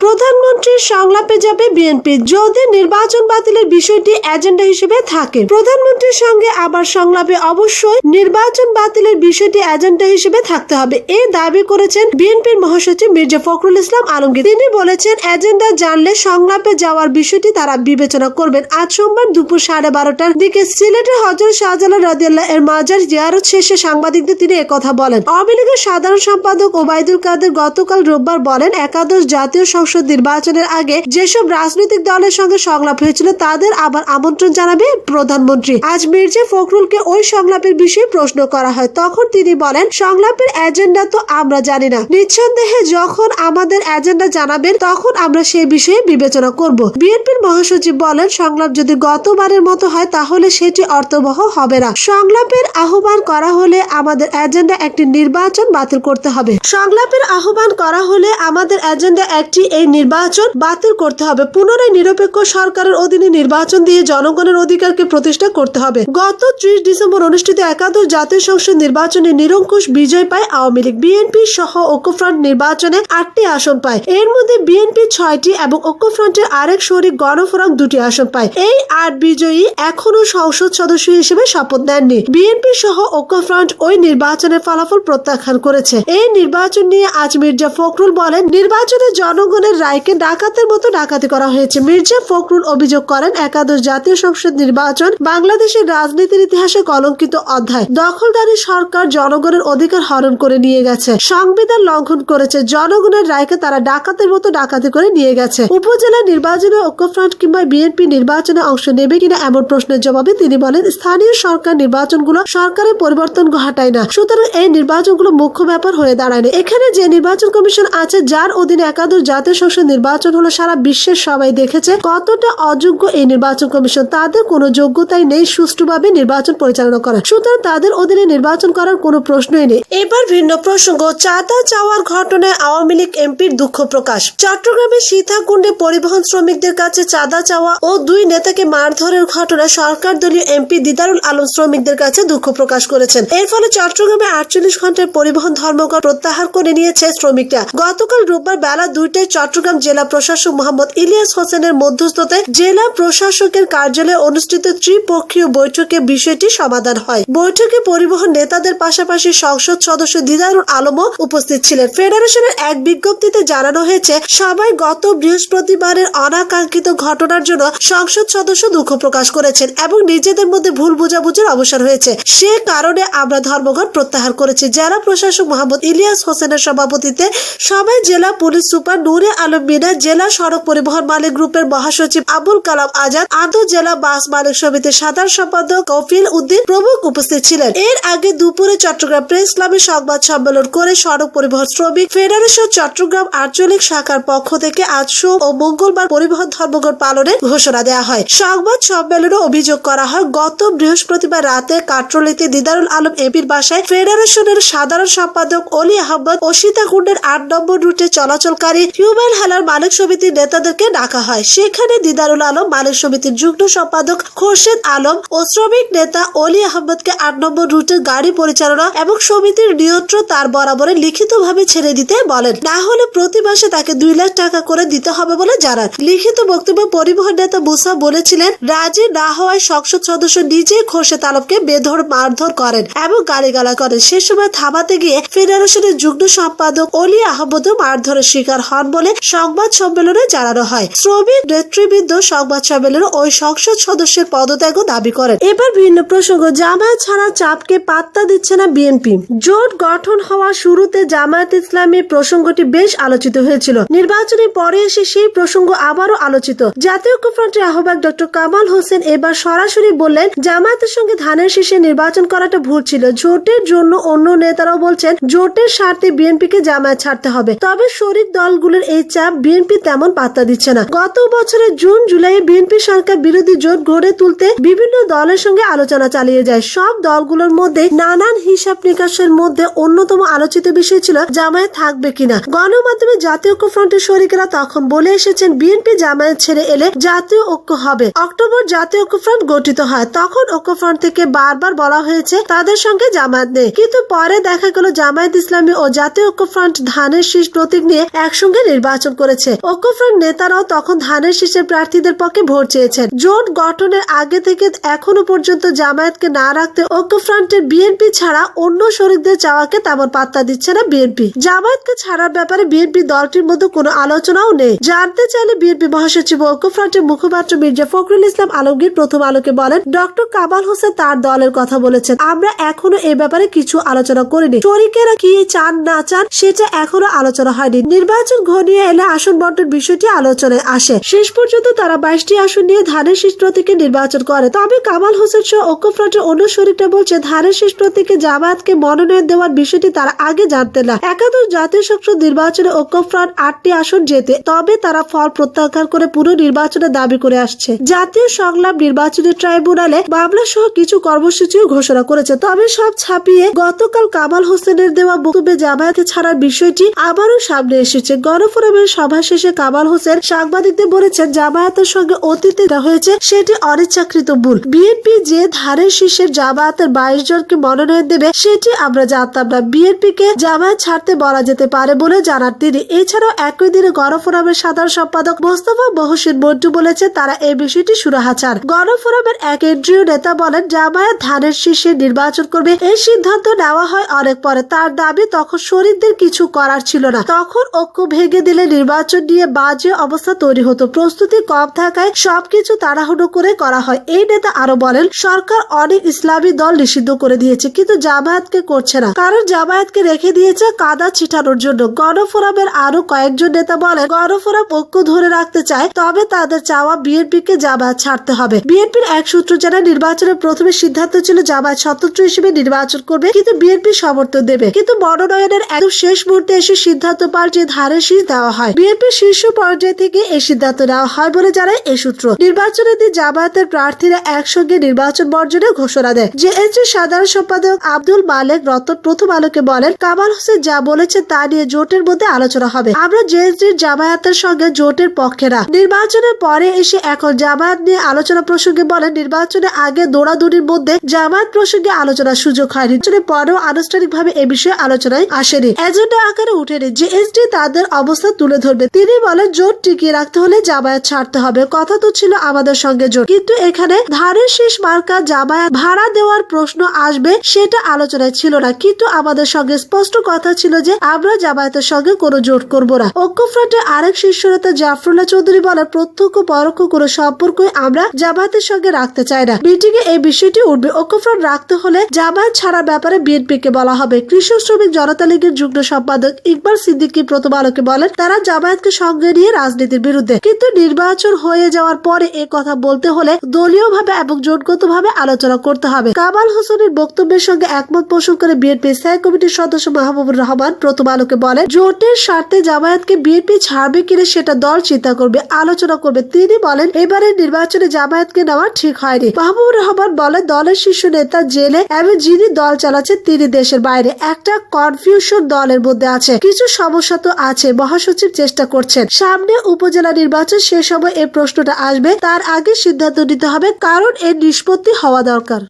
প্রধানমন্ত্রীর সংলাপে যাবে বিএনপি যদি নির্বাচন বাতিলের বিষয়টি এজেন্ডা হিসেবে থাকে। প্রধানমন্ত্রীর সঙ্গে আবার সংলাপে অবশ্যই নির্বাচন বাতিলের বিষয়টি এজেন্ডা হিসেবে থাকতে হবে, এই দাবি করেছেন বিএনপির মহাসচিব মির্জা ফখরুল ইসলাম আলমগীর। তিনি বলেছেন, এজেন্ডা জানলে সংলাপে যাওয়ার বিষয়টি তারা বিবেচনা করবেন। আজ সোমবার দুপুর 12:30টার দিকে সিলেটের হযরত শাহজালাল রাদিয়াল্লাহু এর মাজার জিয়ারত শেষে সাংবাদিকদের তিনি একথা বলেন। আওয়ামী লীগের সাধারণ সম্পাদক ওবায়দুল কাদের গতকাল রোববার বলেন, একাদশ জাতীয় সংসদ নির্বাচনের আগে যেসব রাজনৈতিক দলের সঙ্গে সংলাপ হয়েছিল তাদের আবার আমন্ত্রণ জানাবে প্রধানমন্ত্রী। আজ মির্জা ফখরুলকে ওই সংলাপের বিষয়ে প্রশ্ন করা হয়, তখন তিনি বলেন, সংলাপের এজেন্ডা তো আমরা জানি না, নিঃসন্দেহে যখন আমাদের এজেন্ডা জানাবেন তখন আমরা সেই বিষয়ে বিবেচনা করব। বিএনপির মহাসচিব বলেন, সংলাপ যদি গতবারের মতো হয় তাহলে সেটি অর্থবহ হবে না। সংলাপের আহ্বান করা হলে আমাদের এজেন্ডা একটি নির্বাচন বাতিল করতে হবে। সংলাপের আহ্বান করা হলে আমাদের এজেন্ডা একটি এই নির্বাচন বাতিল করতে হবে। পুনরায় নিরপেক্ষ সরকারের অধীনে নির্বাচন দিয়ে জনগণের অধিকারকে প্রতিষ্ঠা করতে হবে। গত 30 ডিসেম্বর অনুষ্ঠিত একাদশ জাতীয় সংসদ নির্বাচনে নিরঙ্কুশ বিজয় পায় আওয়ামী লীগ। বিএনপি সহ ঐক্যফ্রন্ট নির্বাচনে 8টি আসন পায়। এর মধ্যে বিএনপি 6টি এবং ঐক্যফ্রন্টের আরেক শরিক গণফোরাম 2টি আসন পায়। এই 8 বিজয়ী এখনো সংসদ সদস্য হিসেবে শপথ নেননি। বিএনপি সহ ঐক্যফ্রন্ট ওই নির্বাচনের ফলাফল প্রত্যাখ্যান করেছে। এই নির্বাচন নিয়ে আজ মির্জা ফখরুল বলেন, নির্বাচনে জনগণের রায়কে ডাকাতের মতো ডাকাতি করা হয়েছে। মির্জা ফখরুল অভিযোগ করেন, একাদশ জাতীয় সংসদ নির্বাচন বাংলাদেশের রাজনীতির ইতিহাসে কলঙ্কিত অধ্যায়। দখলদারি সরকার জনগণের অধিকার হরণ করে নিয়ে গেছে, সংবিধান লঙ্ঘন করেছে, জনগণের রায়কে তারা ডাকাতের মতো ডাকাতি করে নিয়ে গেছে। উপজেলা নির্বাচনে ঐক্যফ্রন্ট কিংবা বিএনপি নির্বাচনে অংশ নেবে কিনা এমন প্রশ্নের জবাবে তিনি বলেন, স্থানীয় সরকার নির্বাচনগুলো সরকারের পরিবর্তন ঘটায় না, সুতরাং এই নির্বাচনগুলো মুখ্য ব্যাপার হয়ে দাঁড়ায় না। এখানে যে নির্বাচন কমিশন আছে যার অধীনে একাদশ জাতীয় সংসদ নির্বাচন হলো, সারা বিশ্বের সবাই দেখেছে কতটা অযোগ্য এই নির্বাচন কমিশন। তাদের কোনো যোগ্যতাই নেই সুষ্ঠুভাবে নির্বাচন পরিচালনা করার, সুতরাং তাদের অধীনে নির্বাচন করার কোনো প্রশ্নই নেই। এবার ভিন্ন প্রসঙ্গ, চাঁদা চাওয়ার ঘটনায় আওয়ামী লীগ এমপির দুঃখ প্রকাশ। চট্টগ্রামের সীতাকুণ্ডে পরিবহন শ্রমিকদের কাছে চাঁদা চাওয়া ও 2 নেতাকে মারধরের ঘটনায় সরকার দলীয় এমপি দিদারুল আলম শ্রমিকদের কাছে দুঃখ প্রকাশ করেছেন। এর ফলে চট্টগ্রামে 48 ঘন্টার পরিবহন ধর্মঘট প্রত্যাহার করে নিয়েছে শ্রমিকরা। গতকাল রোববার বেলা 2টায় চট্টগ্রাম জেলা প্রশাসক মোহাম্মদ ইলিয়াস হোসেনের মধ্যস্থতায় জেলা প্রশাসকের কার্যালয়ে অনুষ্ঠিত ত্রিপক্ষীয় বৈঠকে বিষয়টি সমাধান হয়। বৈঠকে পরিবহন নেতাদের পাশাপাশি সংসদ সদস্য দিদারুল আলমও উপস্থিত ছিলেন। ফেডারেশনের এক বিজ্ঞপ্তিতে জানানো হয়েছে, সবাই গত বৃহস্পতিবারের অনাকাঙ্ক্ষিত ঘটনার জন্য সংসদ সদস্য দুঃখ প্রকাশ করেছেন এবং নিজেদের মধ্যে ভুল বোঝাবুঝির অবসান হয়েছে, সে কারণে আমরা ধর্মঘট প্রত্যাহার করেছি। জেলা প্রশাসক মোহাম্মদ ইলিয়াস হোসেনের সভাপতিত্বে সভায় জেলা পুলিশ সুপার নূরে আলম মিনা, জেলা সড়ক পরিবহন মালিক গ্রুপের মহাসচিব আবুল কালাম আজাদ, আন্তঃ জেলা বাস মালিক সমিতির সাধারণ সম্পাদক কফিল উদ্দিন প্রমুখ উপস্থিত ছিলেন। এর আগে দুপুরে চট্টগ্রাম প্রেস ক্লাবে সংবাদ সম্মেলন করে সড়ক পরিবহন শ্রমিক ফেডারেশন চট্টগ্রাম আঞ্চলিক শাখার পক্ষ থেকে আজ সোম ও মঙ্গলবার পরিবহন ধর্মঘট পালনের ঘোষণা দেওয়া হয়। সংবাদ সম্মেলনে অভিযোগ করা হয়, গত বৃহস্পতিবার রাতে কাটরলিতে দিদারুল আলম এমপির বাসায় ফেডারেশনের সাধারণ সম্পাদক অলি আহমদ ও সীতাকুণ্ডের 8 নম্বর রুটে চলাচলকারী হিউম্যান হেলার মালিক সমিতির নেতাদেরকে ডাকা হয়। সেখানে দিদারুল আলম, মালিক সমিতির যুগ্ম সম্পাদক খোরশেদ আলম ও শ্রমিক নেতা অলি আহমদকে 8 নম্বর রুটের গাড়ি পরিচালনা এবং সমিতির নিয়ন্ত্রণ তার বরাবরে লিখিতভাবে ছেড়ে দিতে বলেন, না হলে প্রতি মাসে তাকে 2 লাখ টাকা করে দিতে হবে বলে জানান। লিখিত বক্তব্যে পরিবহন নেতা মুসা বলেছিলেন, রাজি না হওয়ায় সংসদ সদস্য নিজেই খোরশেদ আলমকে বেধড় মারধর করেন এবং গালিগালাজ করেন। সে সময় থামাতে গিয়ে ফেডারেশনের যুগ্ম সম্পাদক অলি আহমদও মারধরের শিকার হন বলে সংবাদ সম্মেলনে জানানো হয়। শ্রমিক নেতৃবৃন্দ সংবাদ সম্মেলনে ওই সংসদ সদস্যের পদত্যাগও দাবি করেন। এবার ভিন্ন প্রসঙ্গ, জামায়াত ছাড়া চাপকে পাত্তা দিচ্ছে না বিএনপি। জোট গঠন হওয়া শুরুতে জামায়াত ইসলামী প্রসঙ্গটি বেশ আলোচিত হয়েছিল। নির্বাচনের পরে এসে সেই প্রসঙ্গ আবারও আলোচিত। জাতীয় ঐক্যফ্রন্টের আহ্বায়ক ডক্টর কামাল হোসেন এবার সরাসরি বললেন, জামায়াতের সঙ্গে ধানের শীষে নির্বাচন করাটা ভুল ছিল। জোটের জন্য অন্য নেতারাও বলছেন, জোটের স্বার্থে বিএনপিকে জামায়াত ছাড়তে হবে, তবে শরিক দলগুলোর এই চাপ বিএনপি তেমন পাত্তা দিচ্ছে না। গত বছরের জুন জুলাইয়ে বিএনপি সরকার বিরোধী জোট গড়ে তুলতে বিভিন্ন দলের সঙ্গে আলোচনা চালিয়ে যায়। সব দলগুলোর মধ্যে নানান হিসাব নিকাশের মধ্যে অন্যতম আলোচিত বিষয় ছিল জামায়াত থাকবে কিনা। গণমাধ্যমে জাতীয় ঐক্যফ্রন্টের শরিকেরা তখন বলে এসেছেন, বিএনপি জামায়াত ছেড়ে এলে জাতীয় ঐক্য হবে। অক্টোবর জাতীয় ঐক্যফ্রন্ট গঠিত হয়, তখন ঐক্যফ্রন্ট থেকে বারবার বলা হয়েছে তাদের সঙ্গে জামায়াত নেই, কিন্তু পরে দেখা গেল জামায়াত ইসলামী ও জাতীয় ঐক্যফ্রন্ট ধানের শীষ প্রতীক নিয়ে একসঙ্গে নির্বাচন করেছে। হয়েছে। ঐক্যফ্রন্ট নেতারাও তখন ধানের শীষের প্রার্থীদের পক্ষে ভোট চেয়েছেন। জোট গঠনের আগে থেকে এখনো পর্যন্ত জামায়াতকে না রাখতে ঐক্যফ্রন্টের বিএনপি ছাড়া অন্য শরিকদের চাওয়াকে তেমন পাত্তা দিচ্ছে না বিএনপি। জামায়াতকে ছাড়ার ব্যাপারে বিএনপি দলটির মধ্যে কোনো আলোচনাও নেই। জানতে চাইলে বিএনপি মহাসচিব ঐক্যফ্রন্টের মুখপাত্র মির্জা ফখরুল ইসলাম আলমগীর প্রথম আলোকে বলেন, ডক্টর কামাল হোসেন তার দলের কথা বলেছেন, আমরা এখনো এ ব্যাপারে কিছু আলোচনা করিনি। শরিকেরা কি চান না চান সেটা এখনো আলোচনা হয়নি। নির্বাচন ঘনিয়ে এলে আসন বন্টন বিষয়টি আলোচনায় আসে। শেষ পর্যন্ত তারা 22টি আসন নিয়ে ধানের শীষ প্রতীকে নির্বাচন করে। তবে কামাল হোসেন সহ ঐক্যফ্রন্টের অন্য শরিকরা বলছে ধানের শীষ প্রতীকে জামায়াতকে মনোনয়ন দেওয়ার বিষয়টি তারা আগে জানতেন না। একাদশ জাতীয় সংসদ নির্বাচনে ঐক্যফ্রন্ট 8টি আসন জেতে, তবে তারা ফল প্রত্যাখ্যান করে পুরো নির্বাচনের দাবি করে আসছে। জাতীয় সংলাপ নির্বাচনী ট্রাইব্যুনালে মামলা সহ কিছু কর্মসূচিও ঘোষণা করেছে। তবে সব ছাপিয়ে গতকাল কামাল হোসেনের দেওয়া বক্তব্যে জামায়াতে ছাড়ার বিষয়টি আবারও সামনে এসেছে। গণফোরামের সভা শেষে কামাল হোসেন সাংবাদিকদের বলেছেন, জামায়াতের সঙ্গে অতীতে হয়েছে সেটি অনিচ্ছাকৃত ভুল। বিএনপি যে ধানের শীষের জামায়াতের 22 জনকে মনোনয়ন দেবে সেটি আমরা জানতাম না। বিএনপি কে জামায়াত ছাড়তে বলা যেতে পারে বলে জানান তিনি। এছাড়াও একই দিনে গণফোরামের সাধারণ সম্পাদক মোস্তফা মহসিন মন্টু বলেছেন, তারা এই বিষয়টি সুরাহা চান। গণফোরামের এক কেন্দ্রীয় নেতা বলেন, জামায়াত ধানের শীষে নির্বাচন করবে এই সিদ্ধান্ত নেওয়া হয় অনেক পরে। তার দাবি তখন শরীরদের কিছু করার ছিল না, তখন ঐক্য ভেঙে দিলে নির্বাচন নিয়ে বাজে অবস্থা তৈরি হতো। প্রস্তুতি কম থাকায় সবকিছু তাড়াহুড়ো করে করা হয়। এই নেতা আরো বলেন, সরকার অনেক ইসলামী দল নিষিদ্ধ করে দিয়েছে, কিন্তু জামায়াতকে করছে না, কারণ জামায়াতকে রেখে দিয়েছে কাদা ছিটানোর জন্য। গণফোরামের আরো কয়েকজন নেতা বলেন, গণফোরাম ঐক্য ধরে রাখতে চায়, তবে তাদের চাওয়া বিএনপি কে জামায়াত ছাড়তে হবে। বিএনপির এক সূত্র জানায়, নির্বাচনের প্রথমে সিদ্ধান্ত ছিল জামায়াত স্বতন্ত্র হিসেবে নির্বাচন করবে, কিন্তু বিএনপি সমর্থন দেবে। কিন্তু মনোনয়নের একদম শেষ মুহূর্তে এসে সিদ্ধান্ত পাল্টে ধানের শীষ দেওয়া হয়। বিএনপির শীর্ষ পর্যায় থেকে এই সিদ্ধান্ত নেওয়া হয় বলে জানায় এই সূত্র। নির্বাচনের দিন জামায়াতের প্রার্থীরা একসঙ্গে নির্বাচন বর্জনের ঘোষণা দেয়। জেএসজি সাধারণ সম্পাদক আব্দুল মালেক রতন প্রথম আলোকে বলেন, কামাল হোসেন যা বলেছে তা নিয়ে জোটের মধ্যে আলোচনা হবে। আমরা জেএসজির জামায়াতের সঙ্গে জোটের পক্ষে না। নির্বাচনের পরে এসে এখন জামায়াত নিয়ে আলোচনা প্রসঙ্গে বলেন, নির্বাচনের আগে দৌড়াদৌড়ির মধ্যে জামায়াত প্রসঙ্গে আলোচনার সুযোগ হয়নি। নির্বাচনের পরেও আনুষ্ঠানিকভাবে এ বিষয়ে আলোচনায় আসেনি, এজেন্ডা আকারে উঠেনি। জেএসজি তাদের অবস্থা তুলে ধরবে। তিনি বলেন, জোট টিকিয়ে রাখতে হলে জামায়াত ছাড়তে হবে। কথা তো ছিল আমাদের সঙ্গে জোট, কিন্তু এখানে ধানের শীষ মার্কা জামায়াত ভাড়া দেওয়ার প্রশ্ন আসবে সেটা আলোচনায় ছিল না। কিন্তু আমাদের সঙ্গে স্পষ্ট কথা ছিল যে আমরা জামায়াতের সঙ্গে কোনো জোট করব না। ঐক্যফ্রন্টের আরেক শীর্ষ নেতা জাফরুল্লাহ চৌধুরী বলেন, প্রত্যক্ষ পরোক্ষ কোনো সম্পর্কই আমরা জামায়াতের সঙ্গে রাখতে চাই না। মিটিং এ এই বিষয়টি উঠবে। ঐক্যফ্রন্ট রাখতে হলে জামায়াত ছাড়ার ব্যাপারে বিএনপি কে বলা হবে। কৃষক শ্রমিক জনতা লীগের যুগ্ম সম্পাদক ইকবাল সিদ্দিকী প্রথম আলোকে বলেন, তারা জামায়াতকে সঙ্গে নিয়ে রাজনীতির বিরুদ্ধে, কিন্তু নির্বাচন হয়ে যাওয়ার পরে এ কথা বলতে হলে দলীয়ভাবে এবং জোটগতভাবে আলোচনা করতে হবে। কামাল হোসেনের বক্তব্যের সঙ্গে একমত পোষণ করে বিএনপি স্থায়ী কমিটির সদস্য মাহবুবুর রহমান প্রথম আলোকে বলেন, জোটের স্বার্থে জামায়াতকে বিএনপি ছাড়বে কিনা সেটা দল চিন্তা করবে, আলোচনা করবে। তিনি বলেন, এবারের নির্বাচনে জামায়াতকে নেওয়া ঠিক হয়নি। মাহবুবুর রহমান বলেন, দলের শীর্ষ নেতা জেলে এবং যিনি দল চালাচ্ছেন তিনি দেশের বাইরে। একটা কনফিউশন দলের মধ্যে আছে, কিছু সমস্যা তো আছে। মহাসচিব চেষ্টা করছেন, সামনে উপজেলা নির্বাচন, সে সময় এই প্রশ্নটা আসবে, তার আগে সিদ্ধান্ত নিতে হবে, কারণ এর নিষ্পত্তি হওয়া দরকার।